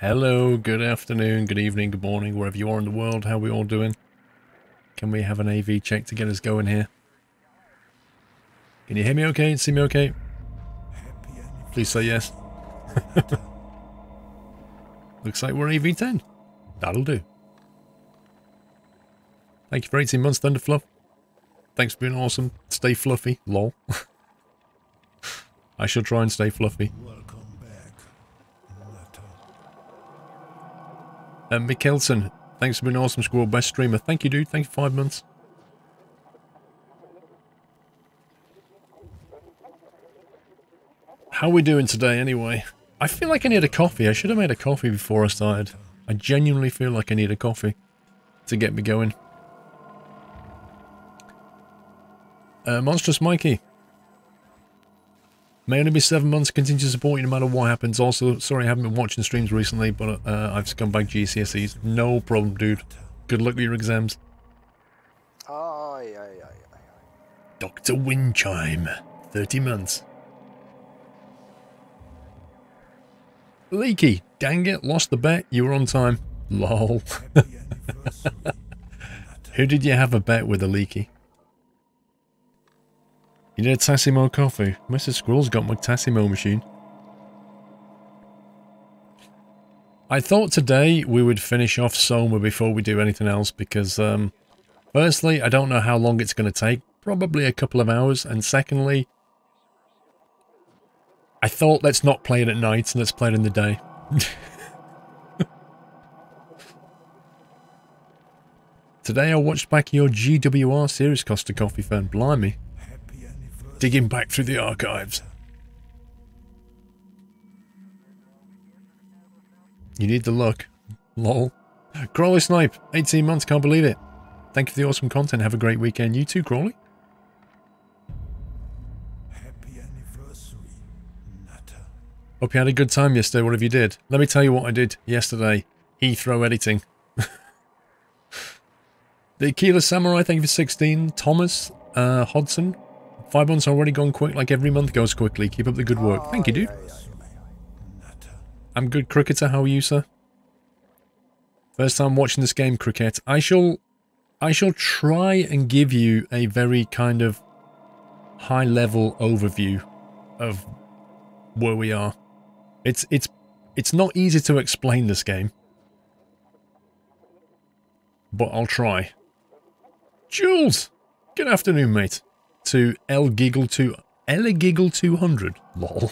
Hello, good afternoon, good evening, good morning, wherever you are in the world. How are we all doing? Can we have an AV check to get us going here? Can you hear me okay? See me okay? Please say yes. Looks like we're AV10. That'll do. Thank you for 18 months, Thunderfluff. Thanks for being awesome. Stay fluffy. Lol. I shall try and stay fluffy. Mikkelson, thanks for being awesome, Squirrel. Best streamer. Thank you, dude. Thank you for 5 months. How are we doing today, anyway? I feel like I need a coffee. I should have made a coffee before I started. I genuinely feel like I need a coffee to get me going. Monstrous Mikey. May only be 7 months. Continue to support you no matter what happens. Also, sorry I haven't been watching streams recently, but I've scumbag GCSEs. No problem, dude. Good luck with your exams. Aye, aye, aye, aye. Dr. Windchime. 30 months. Leaky. Dang it. Lost the bet. You were on time. Lol. Who did you have a bet with, a Leaky? You need a Tassimo coffee. Mr. Squirrel's got my Tassimo machine. I thought today we would finish off Soma before we do anything else because, firstly, I don't know how long it's going to take. Probably a couple of hours. And secondly, I thought let's not play it at night, let's play it in the day. Today I watched back your GWR series, Costa Coffee fan. Blimey. Digging back through the archives. You need the luck. Lol. Crawley Snipe, 18 months, can't believe it. Thank you for the awesome content. Have a great weekend. You too, Crawley. Happy anniversary, Nutter. Hope you had a good time yesterday, whatever you did. Let me tell you what I did yesterday. Heathrow editing. The Aquila Samurai, thank you for 16. Thomas, Hodson. 5 months already gone quick, like every month goes quickly. Keep up the good work. Thank you, dude. I'm good, Cricketer. How are you, sir? First time watching this game, Cricket. I shall try and give you a very kind of high-level overview of where we are. It's not easy to explain this game, but I'll try. Jules, good afternoon, mate. To Eligiggle200. Lol.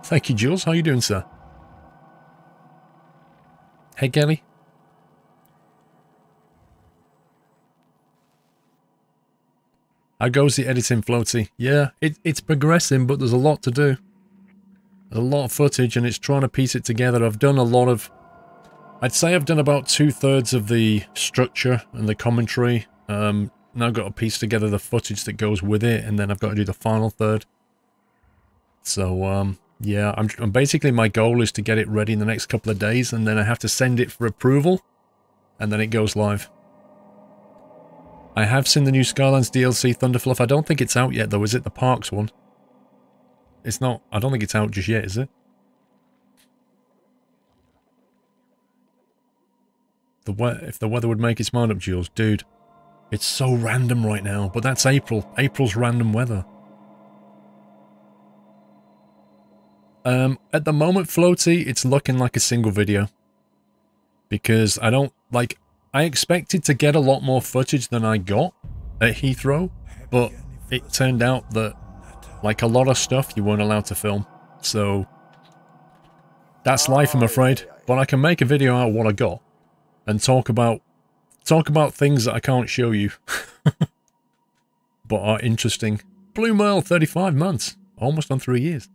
Thank you, Jules. How you doing, sir? Hey, Kelly. How goes the editing, Floaty? Yeah, it's progressing, but there's a lot to do. There's a lot of footage, and it's trying to piece it together. I've done a lot of... I'd say I've done about 2/3 of the structure and the commentary. Now I've got to piece together the footage that goes with it, and then I've got to do the final third. So, yeah, I'm basically, my goal is to get it ready in the next couple of days, and then I have to send it for approval, and then it goes live. I have seen the new Skylands DLC, Thunderfluff. I don't think it's out yet, though. Is it the Parks one? It's not. I don't think it's out just yet, is it? If the weather would make its mind up, Jules. Dude, it's so random right now, but that's April. April's random weather. At the moment, Floaty, it's looking like a single video. Because I don't, like, I expected to get a lot more footage than I got at Heathrow, but it turned out that, like, a lot of stuff you weren't allowed to film. So, that's life, I'm afraid. But I can make a video out of what I got, and talk about things that I can't show you, but are interesting. Blue Mail, 35 months. Almost on 3 years.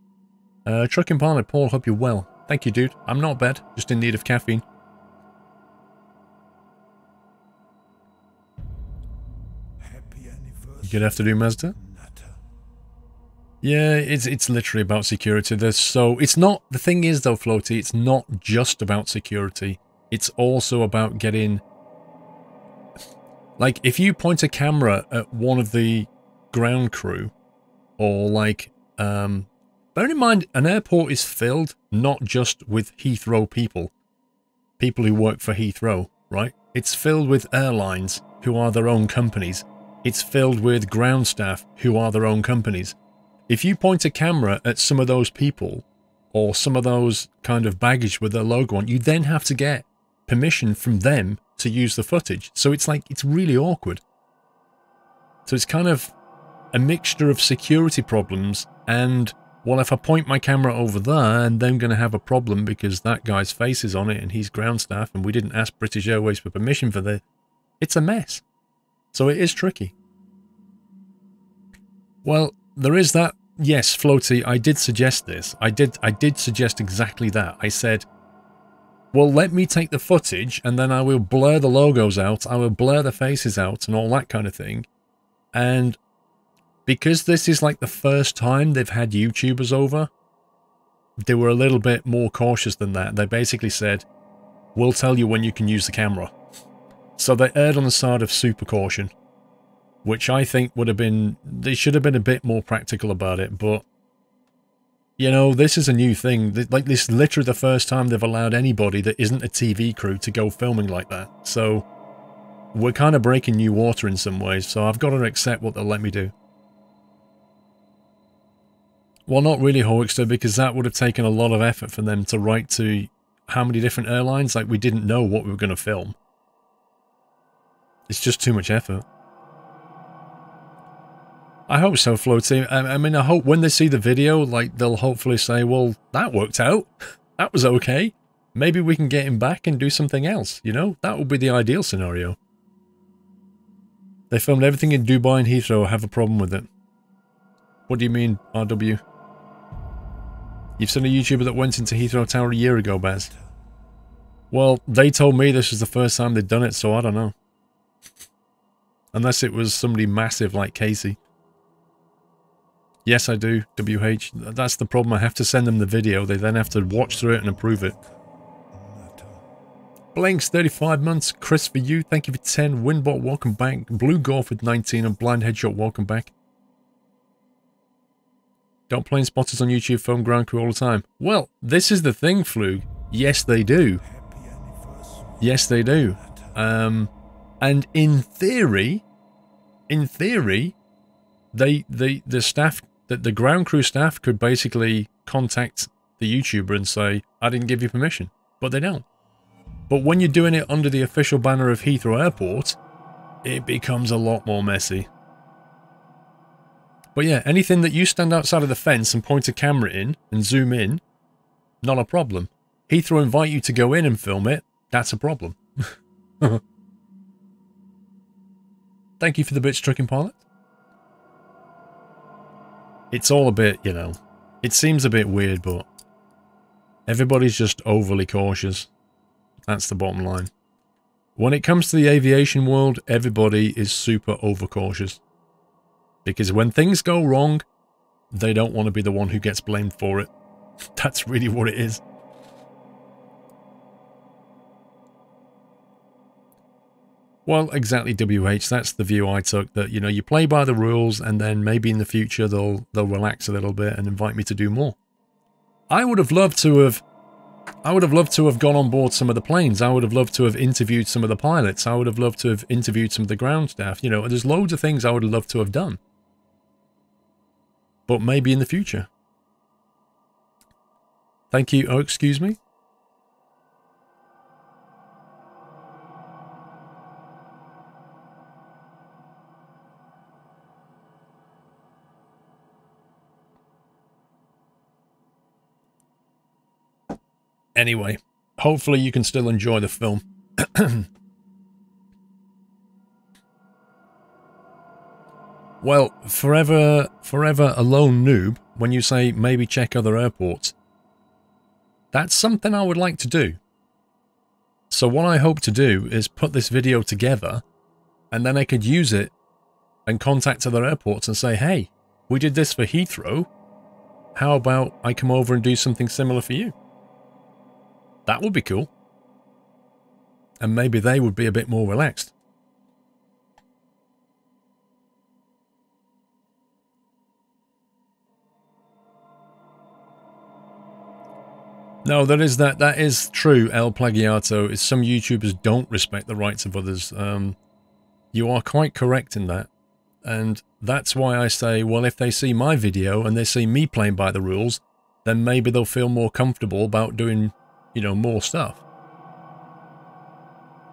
Trucking Pilot, Paul, hope you're well. Thank you, dude. I'm not bad, just in need of caffeine. Good afternoon, Mazda. Yeah, it's literally about security. It's not, the thing is though, Floaty, it's not just about security. It's also about getting, like, if you point a camera at one of the ground crew, or like, Bear in mind, an airport is filled not just with Heathrow people who work for Heathrow, right? It's filled with airlines who are their own companies. It's filled with ground staff who are their own companies. If you point a camera at some of those people or some of those kind of baggage with their logo on, you then have to get permission from them to use the footage. So it's like, it's really awkward. So it's kind of a mixture of security problems and, well, if I point my camera over there and then going to have a problem because that guy's face is on it and he's ground staff and we didn't ask British Airways for permission for the... It's a mess. So it is tricky. Well, there is that. Yes, Floaty, I did suggest this. I did suggest exactly that. I said, well, let me take the footage and then I will blur the logos out. I will blur the faces out and all that kind of thing. And because this is like the first time they've had YouTubers over, they were a little bit more cautious than that. They basically said, we'll tell you when you can use the camera. So they erred on the side of super caution, which I think would have been, they should have been a bit more practical about it. But, you know, this is a new thing. Like, this is literally the first time they've allowed anybody that isn't a TV crew to go filming like that. So we're kind of breaking new water in some ways. So I've got to accept what they'll let me do. Well, not really, Hawkster, because that would have taken a lot of effort for them to write to how many different airlines. Like, we didn't know what we were going to film. It's just too much effort. I hope so, Floaty. I mean, I hope when they see the video, like, they'll hopefully say, well, that worked out. That was okay. Maybe we can get him back and do something else, you know? That would be the ideal scenario. They filmed everything in Dubai and Heathrow. I have a problem with it. What do you mean, RW? You've seen a YouTuber that went into Heathrow Tower a year ago, Baz. Well, they told me this was the first time they'd done it, so I don't know. Unless it was somebody massive like Casey. Yes, I do, WH. That's the problem. I have to send them the video. They then have to watch through it and approve it. Blanks, 35 months. Chris, for you. Thank you for 10. Winbot, welcome back. Blue Golf with 19 and Blind Headshot, welcome back. Don't plane spotters on YouTube film ground crew all the time. Well, this is the thing, Flug. Yes, they do. Yes, they do. And in theory, the staff, the ground crew staff could basically contact the YouTuber and say, I didn't give you permission, but they don't. But when you're doing it under the official banner of Heathrow Airport, it becomes a lot more messy. But yeah, anything that you stand outside of the fence and point a camera in and zoom in, not a problem. Heathrow invite you to go in and film it, that's a problem. Thank you for the bits, Trucking Pilot. It's all a bit, you know, it seems a bit weird, but everybody's just overly cautious. That's the bottom line. When it comes to the aviation world, everybody is super overcautious. Because when things go wrong, they don't want to be the one who gets blamed for it. That's really what it is. Well, exactly, WH. That's the view I took. That, you know, you play by the rules, and then maybe in the future they'll relax a little bit and invite me to do more. I would have loved to have gone on board some of the planes. I would have loved to have interviewed some of the pilots. I would have loved to have interviewed some of the ground staff. You know, there's loads of things I would have loved to have done. But maybe in the future. Thank you. Oh, excuse me. Anyway, hopefully you can still enjoy the film. Well, forever a lone noob, when you say maybe check other airports, that's something I would like to do. So what I hope to do is put this video together, and then I could use it and contact other airports and say, hey, we did this for Heathrow. How about I come over and do something similar for you? That would be cool. And maybe they would be a bit more relaxed. No, that is true, El Plagiato, is some YouTubers don't respect the rights of others. You are quite correct in that. And that's why I say, well, if they see my video and they see me playing by the rules, then maybe they'll feel more comfortable about doing, you know, more stuff.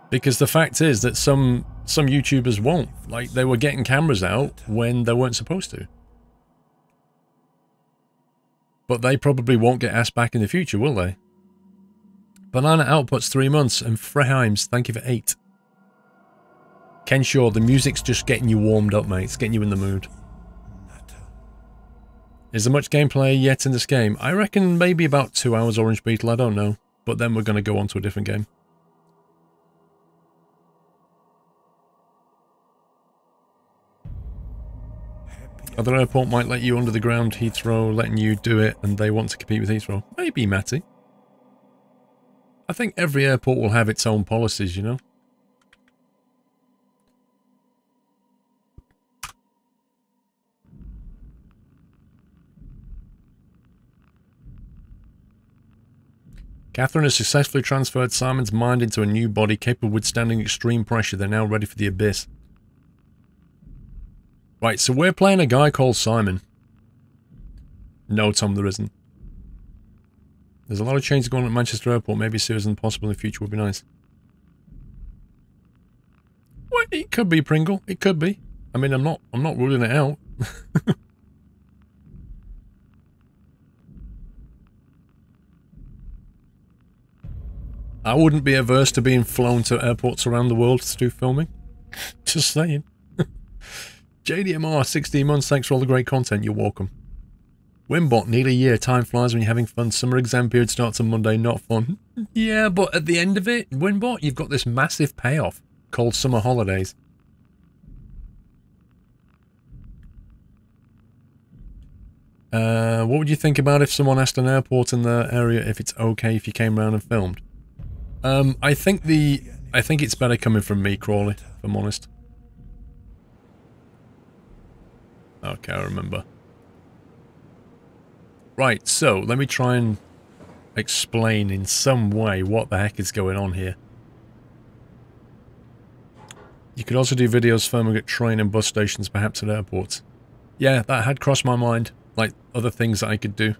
Because the fact is that some YouTubers won't. Like, they were getting cameras out when they weren't supposed to. But they probably won't get asked back in the future, will they? Banana Output's 3 months, and Freheims, thank you for 8. Ken Shaw, the music's just getting you warmed up, mate. It's getting you in the mood. Is there much gameplay yet in this game? I reckon maybe about 2 hours, Orange Beetle, I don't know. But then we're going to go on to a different game. Other airport might let you under the ground, Heathrow, letting you do it, and they want to compete with Heathrow. Maybe, Matty. I think every airport will have its own policies, you know? Catherine has successfully transferred Simon's mind into a new body capable of withstanding extreme pressure. They're now ready for the abyss. Right, so we're playing a guy called Simon. No, Tom, there isn't. There's a lot of changes going on at Manchester Airport. Maybe serious and possible in the future would be nice. Well, it could be, Pringle. It could be. I mean, I'm not ruling it out. I wouldn't be averse to being flown to airports around the world to do filming. Just saying. JDMR, 16 months, thanks for all the great content, you're welcome. Wimbot, need a year, time flies when you're having fun. Summer exam period starts on Monday, not fun. Yeah, but at the end of it, Wimbot, you've got this massive payoff called summer holidays. What would you think about if someone asked an airport in the area if it's okay if you came around and filmed? I think it's better coming from me, Crawley, if I'm honest. Okay, I remember. Right, so let me try and explain in some way what the heck is going on here. You could also do videos filming at train and bus stations, perhaps at airports. Yeah, that had crossed my mind, like other things that I could do.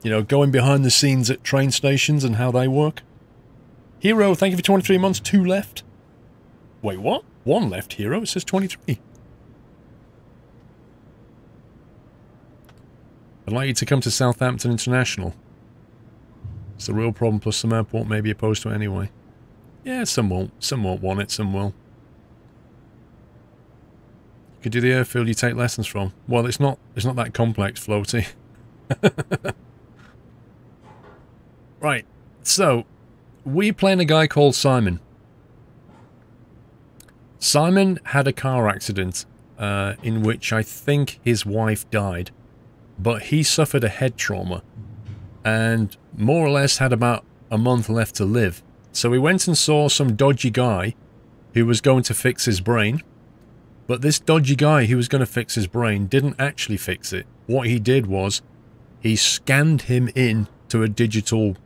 You know, going behind the scenes at train stations and how they work. Hero, thank you for 23 months, 2 left. Wait, what? 1 left, Hero? It says 23. I'd like you to come to Southampton International. It's the real problem, plus some airport may be opposed to it anyway. Yeah, some won't. Some won't want it, some will. You could do the airfield you take lessons from. Well, it's not that complex, Floaty. Right, so, we playing a guy called Simon. Simon had a car accident in which I think his wife died. But he suffered a head trauma and more or less had about a month left to live. So he went and saw some dodgy guy who was going to fix his brain. But this dodgy guy who was going to fix his brain didn't actually fix it. What he did was he scanned him in to a digital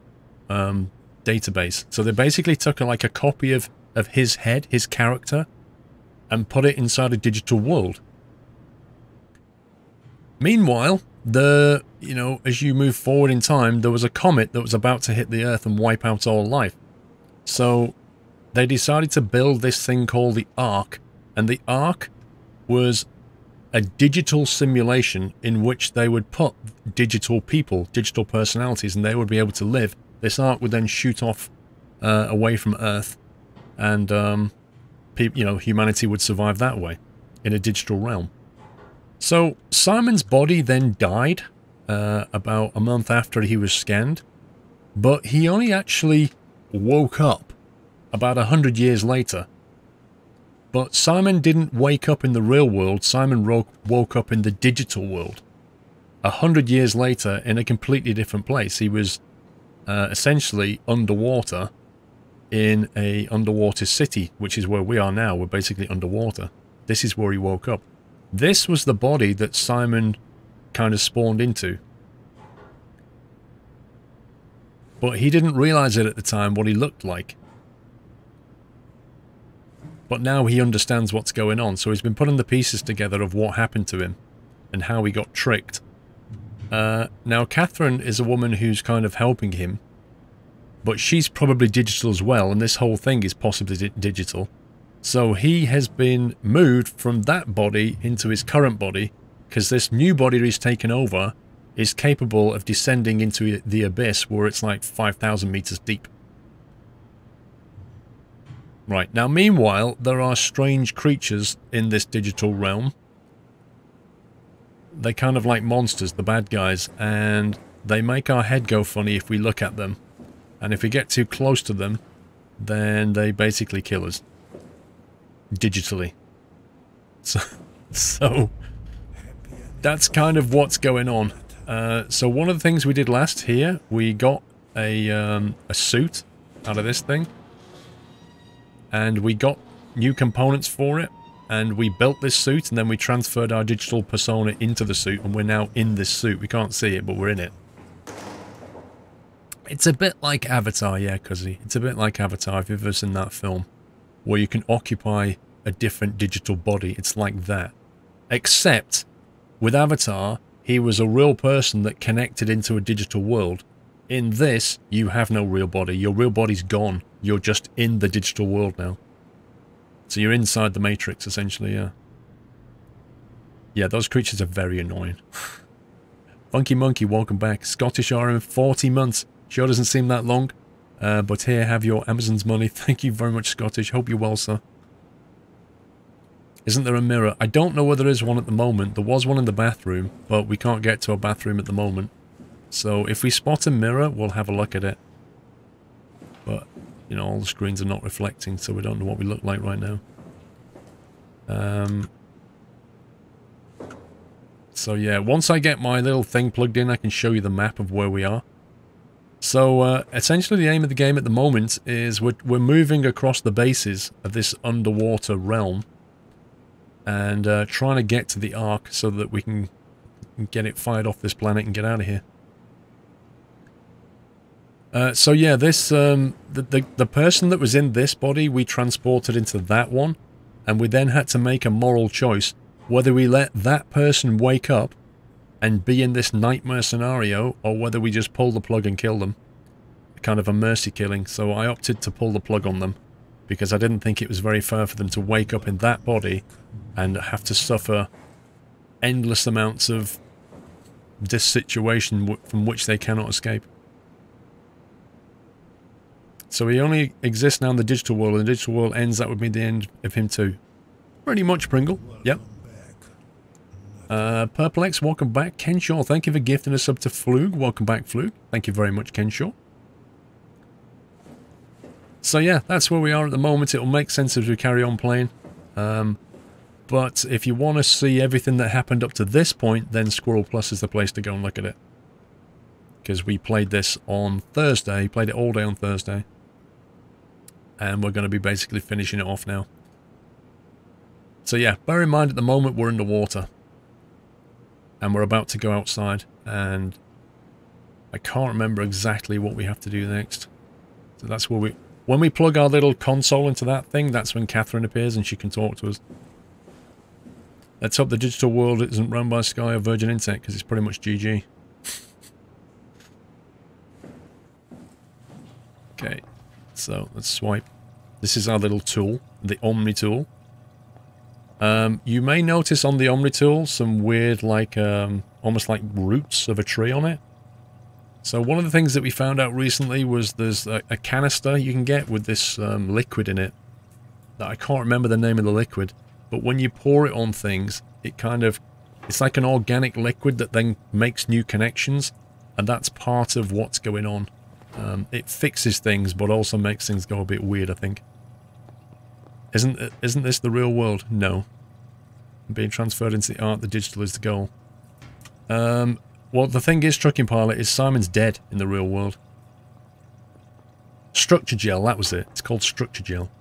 database. So they basically took like a copy of his head, his character, and put it inside a digital world. Meanwhile, you know, as you move forward in time, there was a comet that was about to hit the Earth and wipe out all life. So they decided to build this thing called the Ark, and the Ark was a digital simulation in which they would put digital people, digital personalities, and they would be able to live. This Ark would then shoot off away from Earth, and you know, humanity would survive that way in a digital realm. So, Simon's body then died about a month after he was scanned, but he only actually woke up about 100 years later. But Simon didn't wake up in the real world, Simon woke up in the digital world. 100 years later, in a completely different place. He was essentially underwater in a underwater city, which is where we are now. We're basically underwater. This is where he woke up. This was the body that Simon kind of spawned into. But he didn't realize it at the time what he looked like. But now he understands what's going on, so he's been putting the pieces together of what happened to him and how he got tricked. Now, Catherine is a woman who's kind of helping him, but she's probably digital as well, and this whole thing is possibly digital. So he has been moved from that body into his current body, because this new body he's taken over is capable of descending into the abyss, where it's like 5,000 meters deep. Right, now meanwhile, there are strange creatures in this digital realm. They're kind of like monsters, the bad guys, and they make our head go funny if we look at them. And if we get too close to them, then they basically kill us. Digitally. So that's kind of what's going on. So one of the things we did last here, we got a suit out of this thing. And we got new components for it, and we built this suit, and then we transferred our digital persona into the suit, and we're now in this suit. We can't see it, but we're in it. It's a bit like Avatar, yeah, Cuzzy. It's a bit like Avatar, if you've ever seen that film, where you can occupy a different digital body. It's like that. Except, with Avatar, he was a real person that connected into a digital world. In this, you have no real body. Your real body's gone. You're just in the digital world now. So you're inside the Matrix, essentially, yeah. Yeah, those creatures are very annoying. Funky Monkey, welcome back. Scottish RM, 40 months. Sure doesn't seem that long. But here, have your Amazon's money. Thank you very much, Scottish. Hope you're well, sir. Isn't there a mirror? I don't know whether there is one at the moment. There was one in the bathroom, but we can't get to a bathroom at the moment. So if we spot a mirror, we'll have a look at it. But, you know, all the screens are not reflecting, so we don't know what we look like right now. So yeah, once I get my little thing plugged in, I can show you the map of where we are. So essentially the aim of the game at the moment is we're moving across the bases of this underwater realm. And trying to get to the Ark so that we can get it fired off this planet and get out of here. So yeah, this the person that was in this body, we transported into that one, and we then had to make a moral choice whether we let that person wake up and be in this nightmare scenario, or whether we just pull the plug and kill them. Kind of a mercy killing. So I opted to pull the plug on them, because I didn't think it was very fair for them to wake up in that body and have to suffer endless amounts of this situation from which they cannot escape. So he only exists now in the digital world, and the digital world ends. That would be the end of him too. Pretty much, Pringle. Yep. Perplex, welcome back. Kenshaw, thank you for gifting a sub to Flug. Welcome back, Flug. Thank you very much, Kenshaw. So yeah, that's where we are at the moment. It'll make sense as we carry on playing. But if you want to see everything that happened up to this point, then SquirrelPlus is the place to go and look at it. Because we played this on Thursday, played it all day on Thursday. And we're going to be basically finishing it off now. So yeah, bear in mind at the moment we're in the water. And we're about to go outside. And I can't remember exactly what we have to do next. So that's where when we plug our little console into that thing, that's when Catherine appears and she can talk to us. Let's hope the digital world isn't run by Sky or Virgin Internet, because it's pretty much GG. Okay, so let's swipe. This is our little tool, the Omni tool. You may notice on the Omni tool some weird, like, almost like roots of a tree on it. So one of the things that we found out recently was there's a canister you can get with this liquid in it. That I can't remember the name of the liquid, but when you pour it on things, it kind of, it's like an organic liquid that then makes new connections, and that's part of what's going on. It fixes things, but also makes things go a bit weird, I think. Isn't this the real world? No. Being transferred into the art, the digital is the goal. Well, the thing is, Trucking Pilot, is Simon's dead in the real world. Structure gel, that was it. It's called structure gel.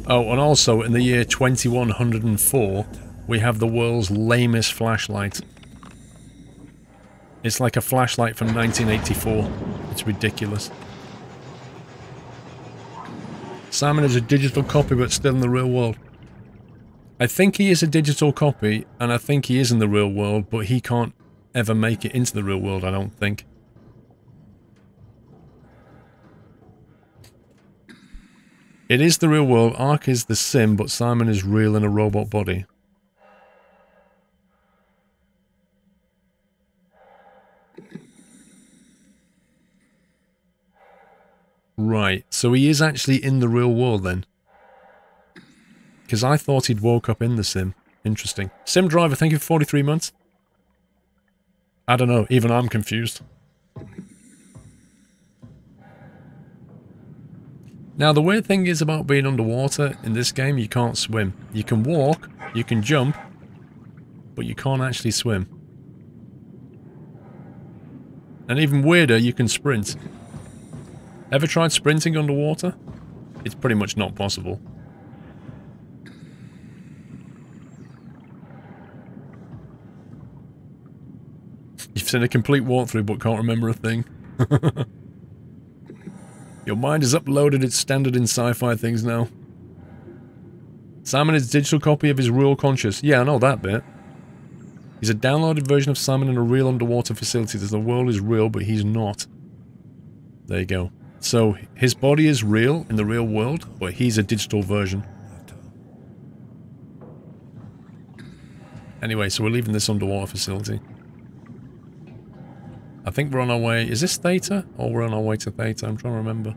Oh, and also in the year 2104, we have the world's lamest flashlight. It's like a flashlight from 1984. It's ridiculous. Simon is a digital copy, but still in the real world. I think he is a digital copy, and I think he is in the real world, but he can't ever make it into the real world, I don't think. It is the real world, Ark is the sim, but Simon is real in a robot body. Right, so he is actually in the real world then. Because I thought he'd woke up in the sim. Interesting. Sim driver, thank you for 43 months. I don't know, even I'm confused. Now the weird thing is about being underwater in this game, you can't swim. You can walk, you can jump, but you can't actually swim. And even weirder, you can sprint. Ever tried sprinting underwater? It's pretty much not possible. You've seen a complete walkthrough but can't remember a thing. Your mind is uploaded, it's standard in sci-fi things now. Simon is a digital copy of his real conscious. Yeah, I know that bit. He's a downloaded version of Simon in a real underwater facility. The world is real, but he's not. There you go. So, his body is real in the real world, but he's a digital version. Anyway, so we're leaving this underwater facility. I think we're on our way... Is this Theta? Or we're on our way to Theta? I'm trying to remember.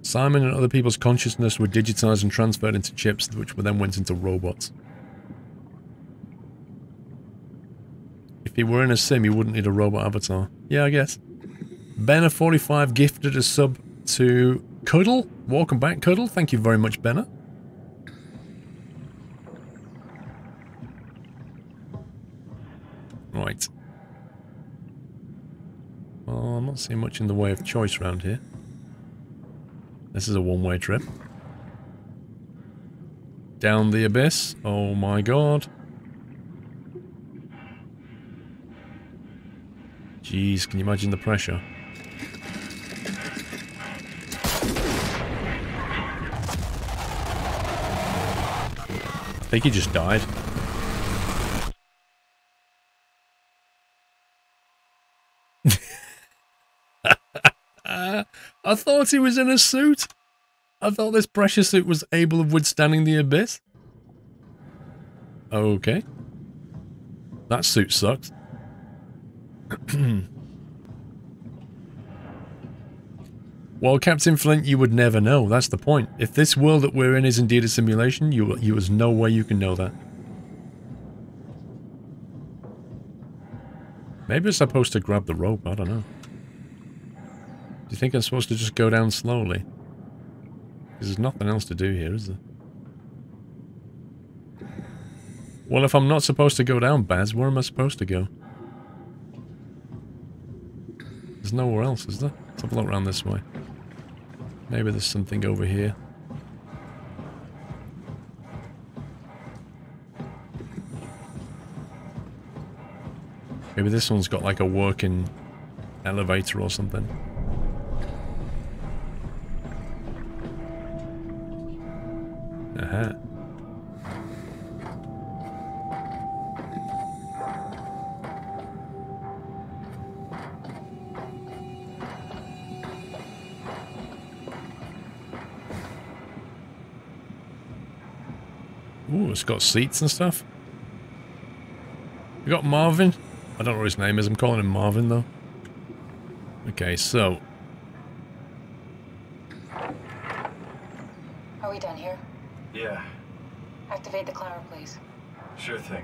Simon and other people's consciousness were digitized and transferred into chips, which then went into robots. If he were in a sim, he wouldn't need a robot avatar. Yeah, I guess. Benna45 gifted a sub to Cuddle. Welcome back, Cuddle. Thank you very much, Benna. Right. Well, I'm not seeing much in the way of choice around here. This is a one-way trip. Down the abyss. Oh my god. Jeez, can you imagine the pressure? I think he just died. I thought he was in a suit. I thought this pressure suit was able of withstanding the abyss. Okay. That suit sucks. Well, Captain Flint, you would never know. That's the point. If this world that we're in is indeed a simulation, there's no way you can know that. Maybe I'm supposed to grab the rope. I don't know. Do you think I'm supposed to just go down slowly? Because there's nothing else to do here, is there? Well, if I'm not supposed to go down, Baz, where am I supposed to go? There's nowhere else, is there? Let's have a look around this way. Maybe there's something over here. Maybe this one's got like a working elevator or something. Aha. Ooh, it's got seats and stuff. We got Marvin. I don't know what his name is. I'm calling him Marvin, though. Okay, so... Are we done here? Yeah, Activate the climber, please. sure thing.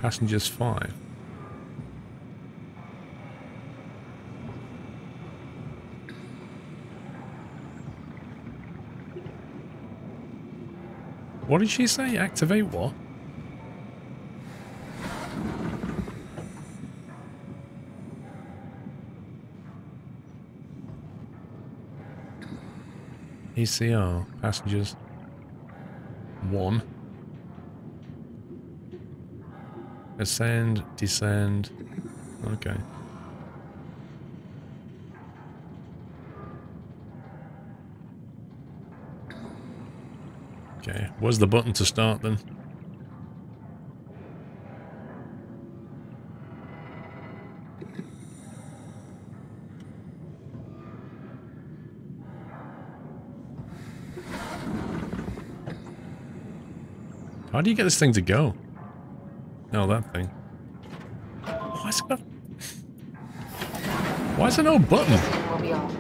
Passengers 5. What did she say? Activate what? ECR. Passengers. 1. Ascend, descend. Okay. Okay, where's the button to start then? How do you get this thing to go? No, that thing. Why is there no button? We'll be off.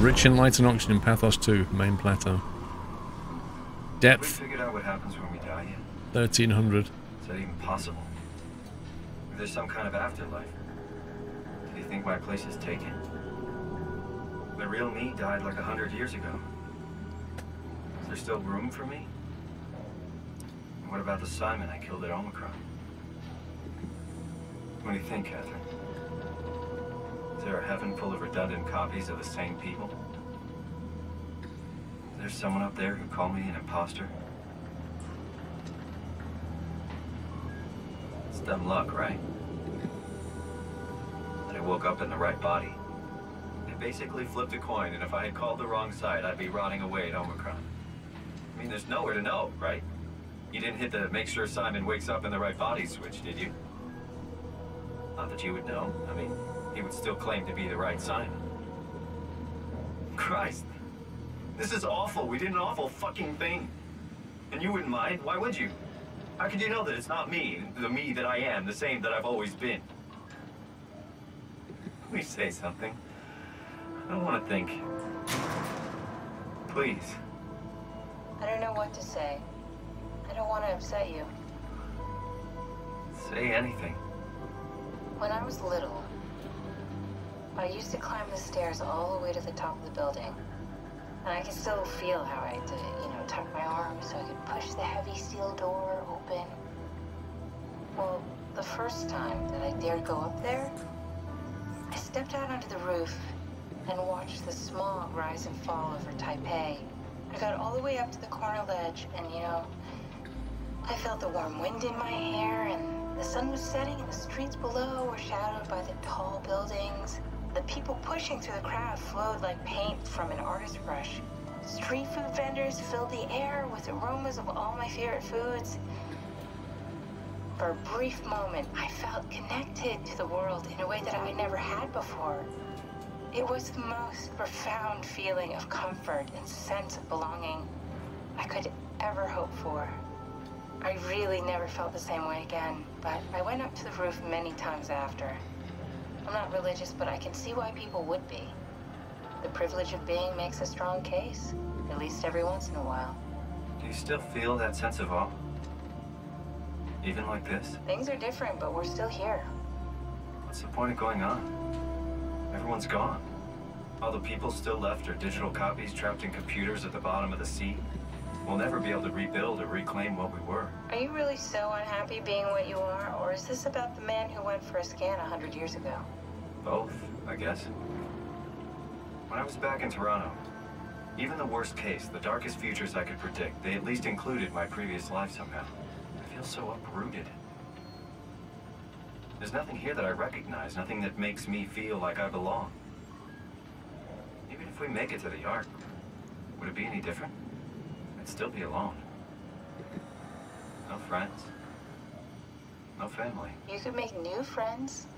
Rich in light and oxygen, Pathos 2, main plateau. We Depth figured out what happens when we die yet? 1300. Is that even possible? If there's some kind of afterlife, do you think my place is taken? The real me died like 100 years ago. Is there still room for me? And what about the Simon I killed at Omicron? What do you think, Catherine? Is there a heaven full of redundant copies of the same people? Is there someone up there who called me an imposter? It's dumb luck, right? That I woke up in the right body. I basically flipped a coin, and if I had called the wrong side, I'd be rotting away at Omicron. I mean, there's nowhere to know, right? You didn't hit the make sure Simon wakes up in the right body switch, did you? Not that you would know. I mean, he would still claim to be the right Simon. Christ. This is awful. We did an awful fucking thing. And you wouldn't mind? Why would you? How could you know that it's not me, the me that I am, the same that I've always been? Let me say something. I don't want to think. Please. I don't know what to say. I don't want to upset you. Say anything. When I was little, I used to climb the stairs all the way to the top of the building. And I can still feel how I had to, tuck my arms so I could push the heavy steel door open. Well, the first time that I dared go up there, I stepped out onto the roof and watched the smog rise and fall over Taipei. I got all the way up to the corner ledge and, I felt the warm wind in my hair and the sun was setting and the streets below were shadowed by the tall buildings. The people pushing through the crowd flowed like paint from an artist's brush. Street food vendors filled the air with aromas of all my favorite foods. For a brief moment, I felt connected to the world in a way that I never had before. It was the most profound feeling of comfort and sense of belonging I could ever hope for. I really never felt the same way again, but I went up to the roof many times after. I'm not religious, but I can see why people would be. The privilege of being makes a strong case, at least every once in a while. Do you still feel that sense of awe? Even like this? Things are different, but we're still here. What's the point of going on? Everyone's gone. All the people still left are digital copies trapped in computers at the bottom of the sea. We'll never be able to rebuild or reclaim what we were. Are you really so unhappy being what you are, or is this about the man who went for a scan 100 years ago? Both, I guess. When I was back in Toronto, even the worst case, the darkest futures I could predict, they at least included my previous life somehow. I feel so uprooted. There's nothing here that I recognize, nothing that makes me feel like I belong. Even if we make it to the Ark, would it be any different? I'd still be alone. No friends. No family. You could make new friends.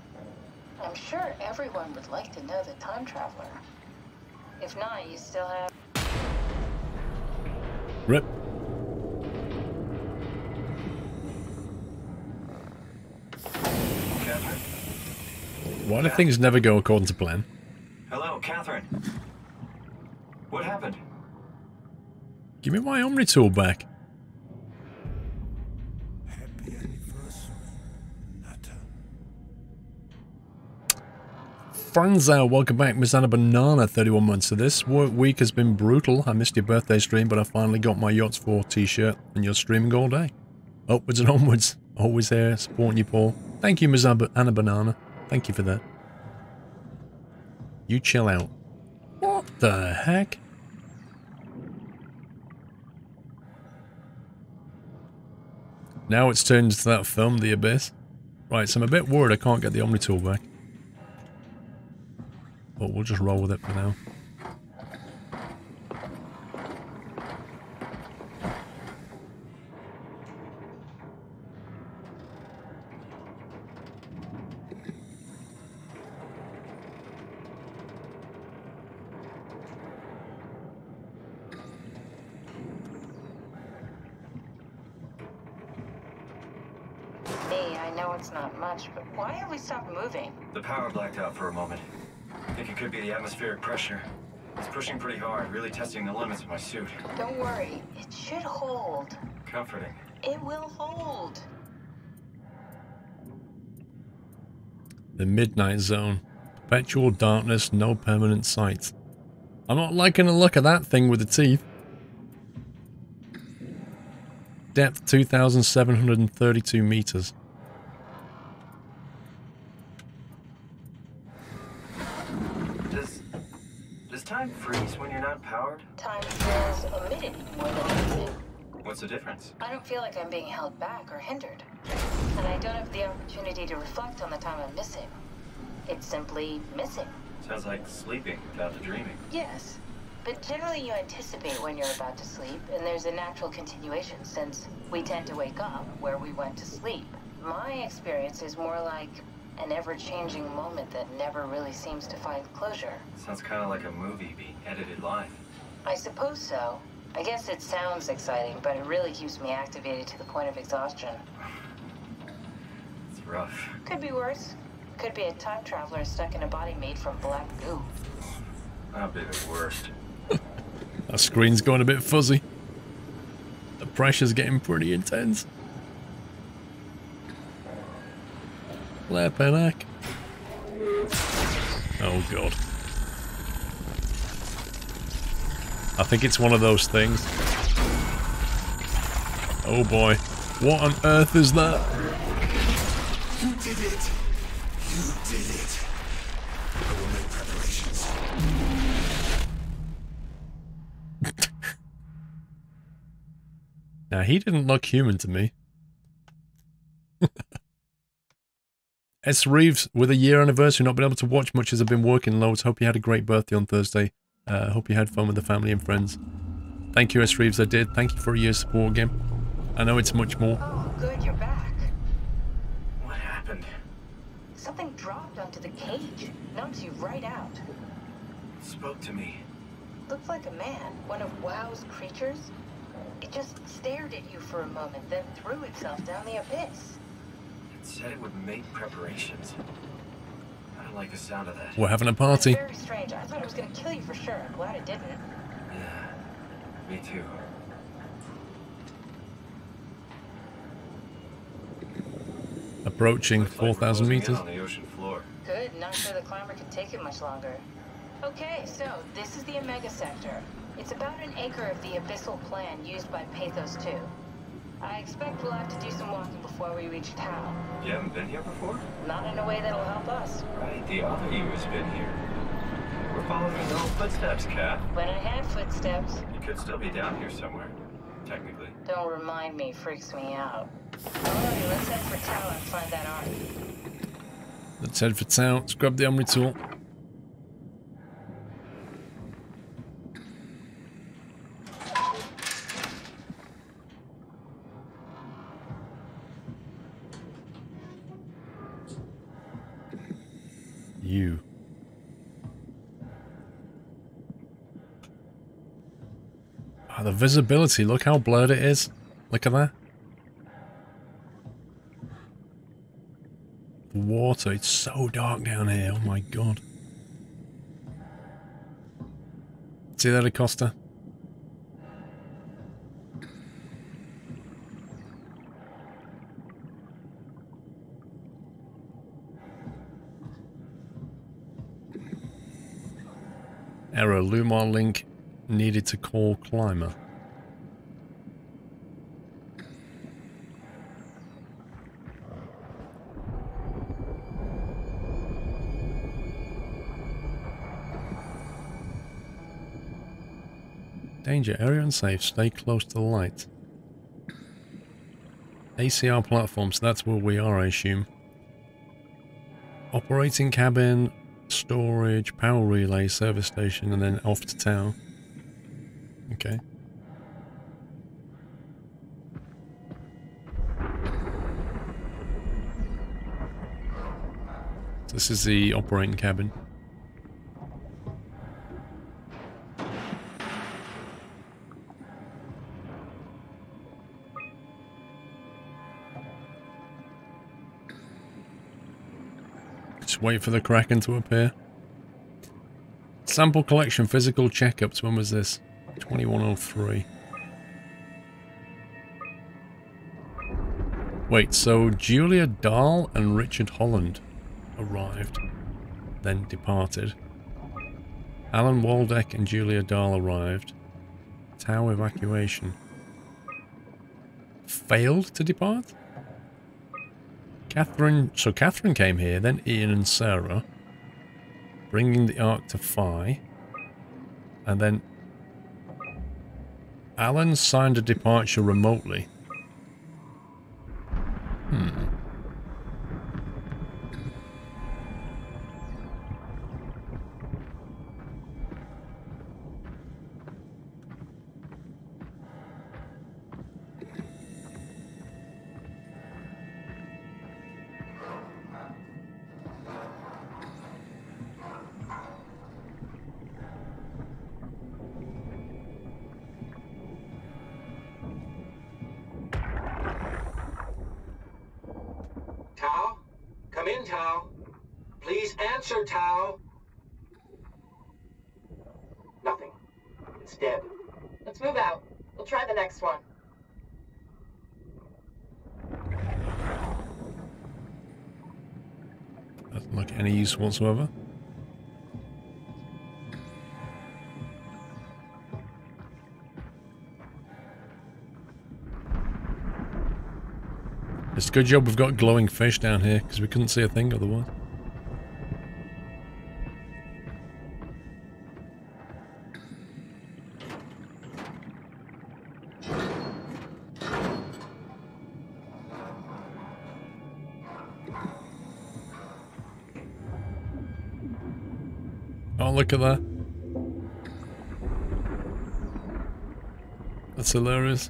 I'm sure everyone would like to know the time traveler. If not, you still have... Rip. Catherine? Why do things never go according to plan? Hello, Catherine. What happened? Give me my Omni tool back. Happy anniversary, Nutter. Franzau, welcome back. Miss Anna Banana, 31 months. So this work week has been brutal. I missed your birthday stream, but I finally got my Yachts 4 t-shirt and you're streaming all day. Upwards and onwards. Always here, supporting you, Paul. Thank you, Miss Anna Banana. Thank you for that. You chill out. What the heck? Now it's turned into that film, The Abyss. Right, so I'm a bit worried I can't get the Omni tool back. But we'll just roll with it for now. It's not much, but why have we stopped moving? The power blacked out for a moment. I think it could be the atmospheric pressure. It's pushing pretty hard, really testing the limits of my suit. Don't worry, it should hold. Comforting. It will hold. The Midnight Zone. Perpetual darkness, no permanent sight. I'm not liking the look of that thing with the teeth. Depth 2,732 meters. Does time freeze when you're not powered? Time feels omitted more than anything. What's the difference? I don't feel like I'm being held back or hindered. And I don't have the opportunity to reflect on the time I'm missing. It's simply missing. Sounds like sleeping without the dreaming. Yes. But generally you anticipate when you're about to sleep, and there's a natural continuation since we tend to wake up where we went to sleep. My experience is more like an ever-changing moment that never really seems to find closure. Sounds kind of like a movie being edited live. I suppose so. I guess it sounds exciting, but it really keeps me activated to the point of exhaustion. It's rough. Could be worse. Could be a time traveler stuck in a body made from black goo. That'd be the worst. Our screen's going a bit fuzzy. The pressure's getting pretty intense. Lepenak. Oh god. I think it's one of those things. Oh boy. What on earth is that? You did it! You did it! I will make preparations. Now, he didn't look human to me. S. Reeves, with a year anniversary, not been able to watch much as I've been working loads. Hope you had a great birthday on Thursday. Hope you had fun with the family and friends. Thank you, S. Reeves, I did. Thank you for a year's support again. I know it's much more. Oh, good, you're back. What happened? Something dropped onto the cage. Knocks you right out. It spoke to me. Looked like a man, one of WoW's creatures. It just stared at you for a moment, then threw itself down the abyss. It said it would make preparations. I don't like the sound of that. We're having a party. It's very strange. I thought it was going to kill you for sure. I'm glad it didn't. Yeah, me too. Approaching Looks like we're 4,000 closing in meters. on the ocean floor. Good. Not sure the climber could take it much longer. Okay, so this is the Omega Sector. It's about an acre of the abyssal plan used by Pathos 2. I expect we'll have to do some walking before we reach town. You haven't been here before? Not in a way that'll help us. Right, the other you has been here. We're following no footsteps, Kat. When I had footsteps, You could still be down here somewhere, technically. don't remind me, freaks me out. Alright, let's head for town and find that ark. Let's head for town. Let's grab the Omni tool. You. Oh, the visibility, look how blurred it is. Look at that. The water, it's so dark down here, oh my god. See that, Acosta? Error, Lumar link needed to call climber. Danger. Area unsafe. Stay close to the light. ACR platform. So that's where we are, I assume. Operating cabin. Storage. Power relay. Service station. And then off to tower. Okay. This is the operating cabin. Just wait for the Kraken to appear. Sample collection, physical checkups. When was this? 2103. Wait, so Julia Dahl and Richard Holland arrived, then departed. Alan Waldeck and Julia Dahl arrived. Tower evacuation. Failed to depart? So Catherine came here, then Ian and Sarah, bringing the Ark to Phi, and then Alan signed a departure remotely. Tao? Come in, Tao. Please answer, Tao. Nothing. It's dead. Let's move out. We'll try the next one. Doesn't look any use whatsoever. It's a good job we've got glowing fish down here, because we couldn't see a thing otherwise. Oh, look at that. That's hilarious.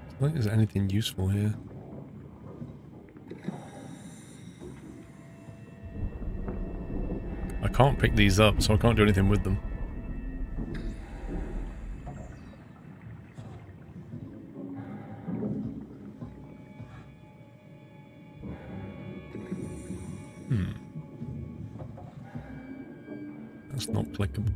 I don't think there's anything useful here. I can't pick these up, so I can't do anything with them. That's not clickable.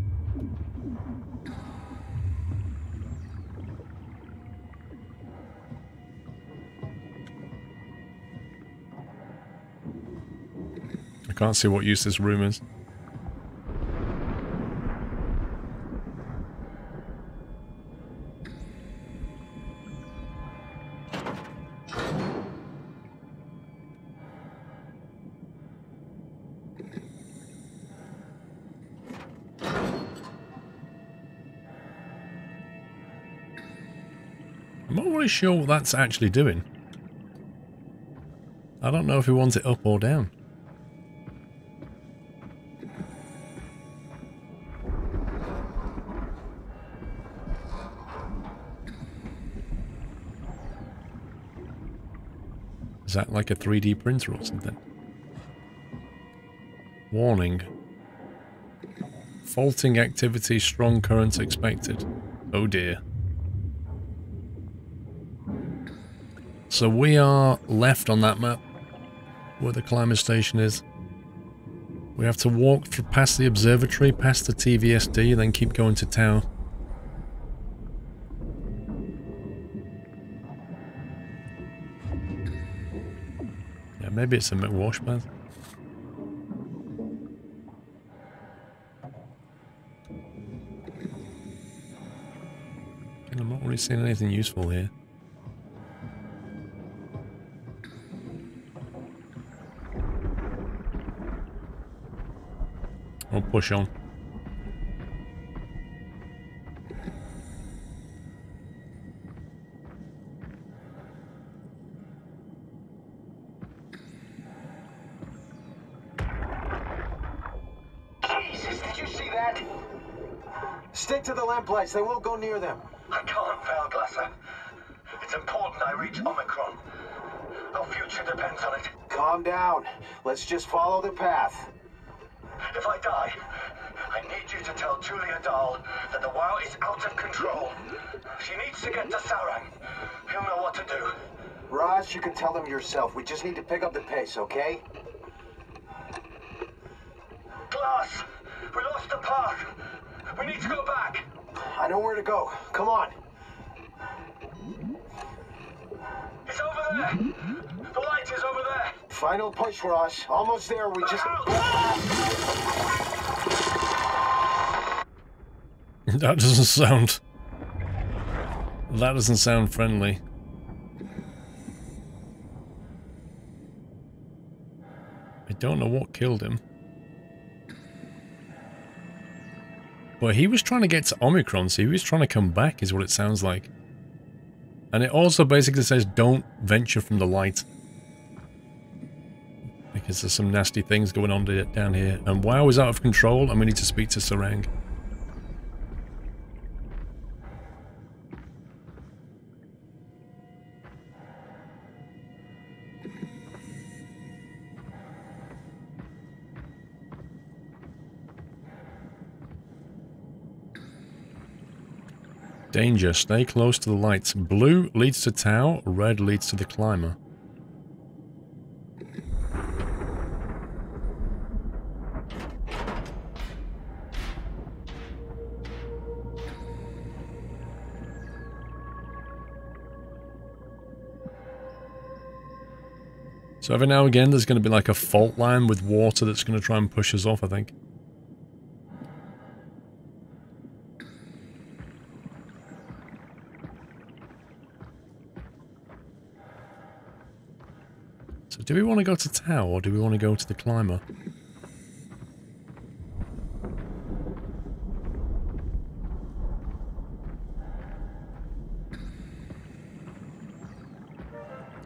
I can't see what use this room is. I'm not really sure what that's actually doing. I don't know if we want it up or down. Is that like a 3D printer or something? Warning. Faulting activity, strong currents expected. Oh dear. So we are left on that map, where the climber station is. We have to walk through past the observatory, past the TVSD, then keep going to tower. Yeah, maybe it's a wash bath. Again, I'm not really seeing anything useful here. I'll push on. Jesus, did you see that? Stick to the lamplights. They won't go near them. I can't, Valglasser. It's important I reach Omicron. Our future depends on it. Calm down. Let's just follow the path. If I die, I need you to tell Julia Dahl that the WoW is out of control. She needs to get to Sarang. He'll know what to do. Raj, you can tell them yourself. We just need to pick up the pace, okay? Glass! We lost the path! We need to go back! I know where to go. Come on. It's over there! The light is over there! Final push, Raj. Almost there. We just... That doesn't sound... That doesn't sound friendly. I don't know what killed him. But he was trying to get to Omicron, so he was trying to come back, is what it sounds like. And it also basically says, don't venture from the light. Because there's some nasty things going on down here. And WoW is out of control, and we need to speak to Sarang. Danger. Stay close to the lights. Blue leads to Tau, red leads to the climber. So every now and again there's going to be like a fault line with water that's going to try and push us off, I think. So do we want to go to Tau or do we want to go to the climber?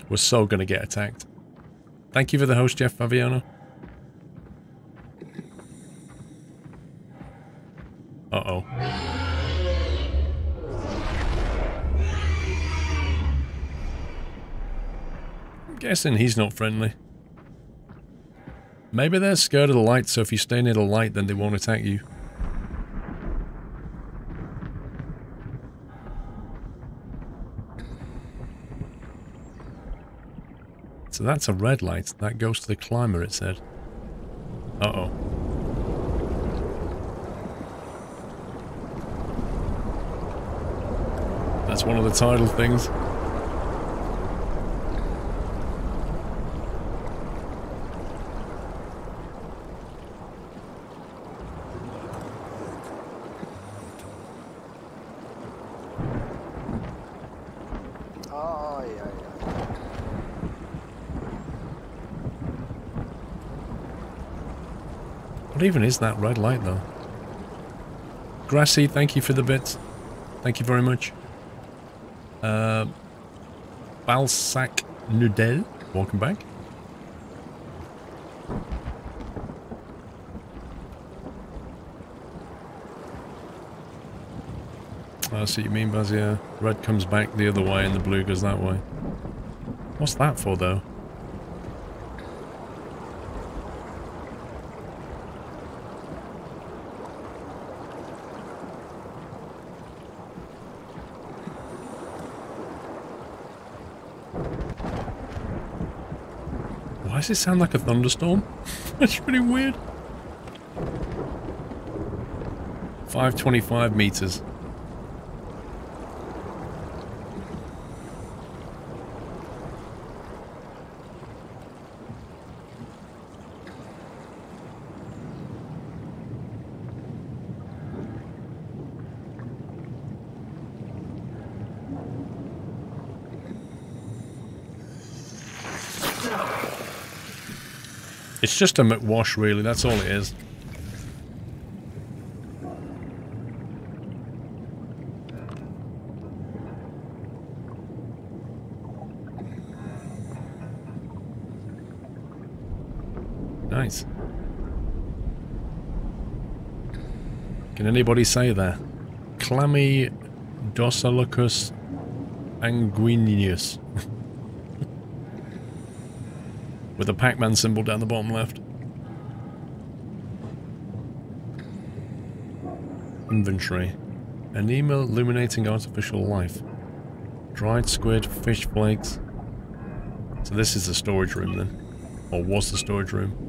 We're so going to get attacked. Thank you for the host, Jeff Faviano. Uh-oh. I'm guessing he's not friendly. Maybe they're scared of the light, so if you stay near the light, then they won't attack you. So that's a red light. That goes to the climber, it said. Uh-oh. That's one of the tidal things. What even is that red light, though? Grassy, thank you for the bits. Thank you very much. Balsac Nudel, welcome back. I see what you mean, Baz, yeah. Red comes back the other way and the blue goes that way. What's that for, though? Why does it sound like a thunderstorm? That's really weird. 525 meters. It's just a McWash, really. That's all it is. Nice. Can anybody say that? Clammy Dosalicus anguineus. With a Pac-Man symbol down the bottom left. Inventory. Anema illuminating artificial life. Dried squid, fish flakes. So this is the storage room then. Or was the storage room.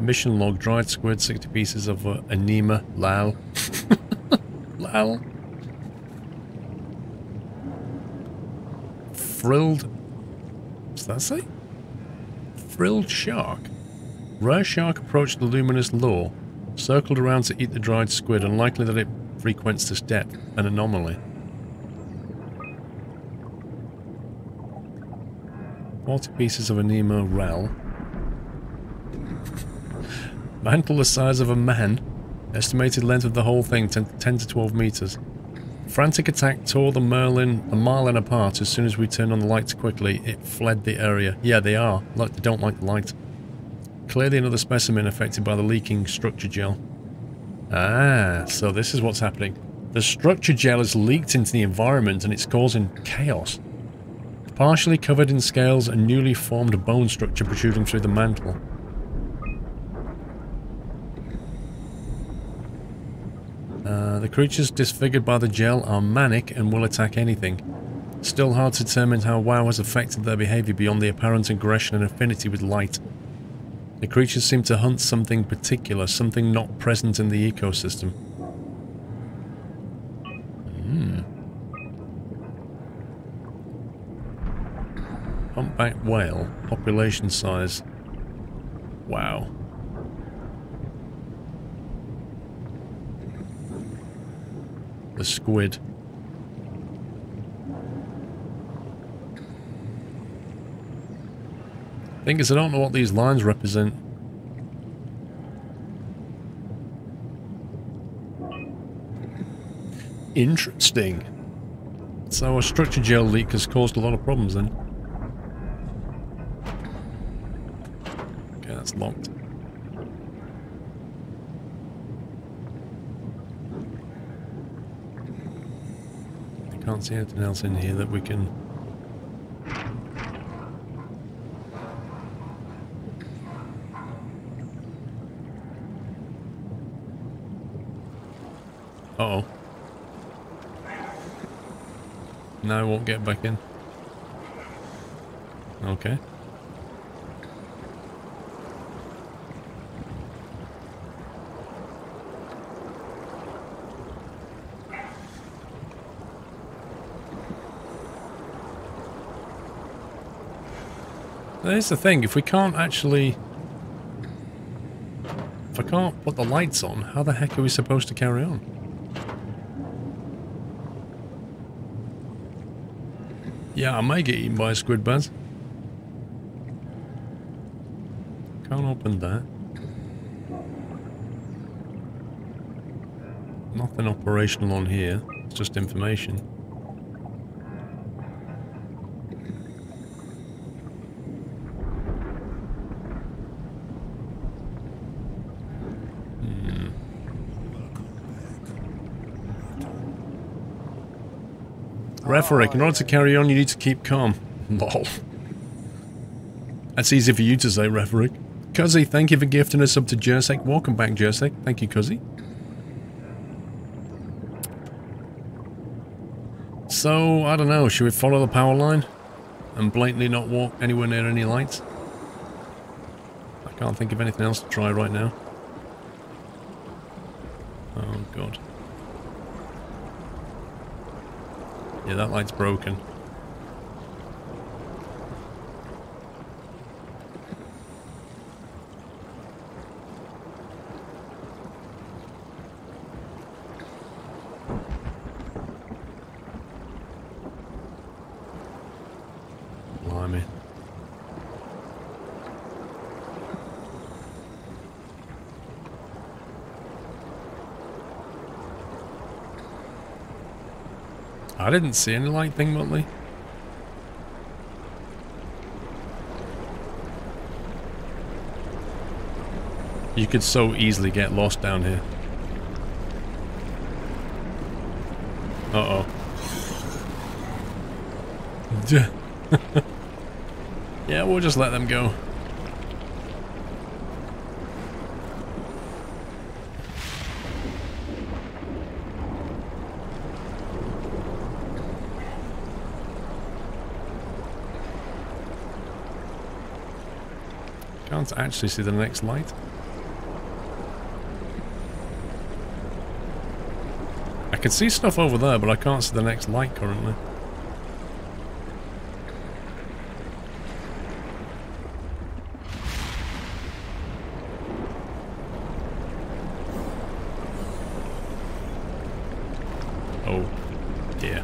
Mission log, dried squid, 60 pieces of anema. Lal. Lal. Frilled... What's that say? Frilled shark. Rare shark approached the luminous lure. Circled around to eat the dried squid. Unlikely that it frequents this depth. An anomaly. 40 pieces of anema rel. Mantle the size of a man. Estimated length of the whole thing, 10 to 12 meters. Frantic attack tore the marlin apart. As soon as we turned on the lights quickly, it fled the area. Yeah, they are. Like, they don't like the light. Clearly another specimen affected by the leaking structure gel. Ah, so this is what's happening. The structure gel has leaked into the environment and it's causing chaos. Partially covered in scales, a newly formed bone structure protruding through the mantle. The creatures disfigured by the gel are manic and will attack anything. Still hard to determine how WoW has affected their behaviour beyond the apparent aggression and affinity with light. The creatures seem to hunt something particular, something not present in the ecosystem. Humpback whale, population size. Wow. The squid. Thing is, I don't know what these lines represent. Interesting. So a structure gel leak has caused a lot of problems then. Okay, that's locked. Can't see anything else in here that we can... Uh-oh. Now I won't get back in. Okay. Here's the thing, if we can't actually... If I can't put the lights on, how the heck are we supposed to carry on? Yeah, I may get eaten by a squid, Baz. Can't open that. Nothing operational on here, it's just information. Rhetoric, in order to carry on, you need to keep calm. Lol. That's easy for you to say, Rhetoric. Cuzzy, thank you for gifting us up to Jersek. Welcome back, Jersek. Thank you, Cuzzy. So, I don't know, should we follow the power line? And blatantly not walk anywhere near any lights? I can't think of anything else to try right now. Oh, God. Yeah, that light's broken. Blimey. I didn't see any light thing, Muttley. You could so easily get lost down here. Uh-oh. Yeah, we'll just let them go. Can't actually see the next light. I can see stuff over there, but I can't see the next light currently. Oh, dear.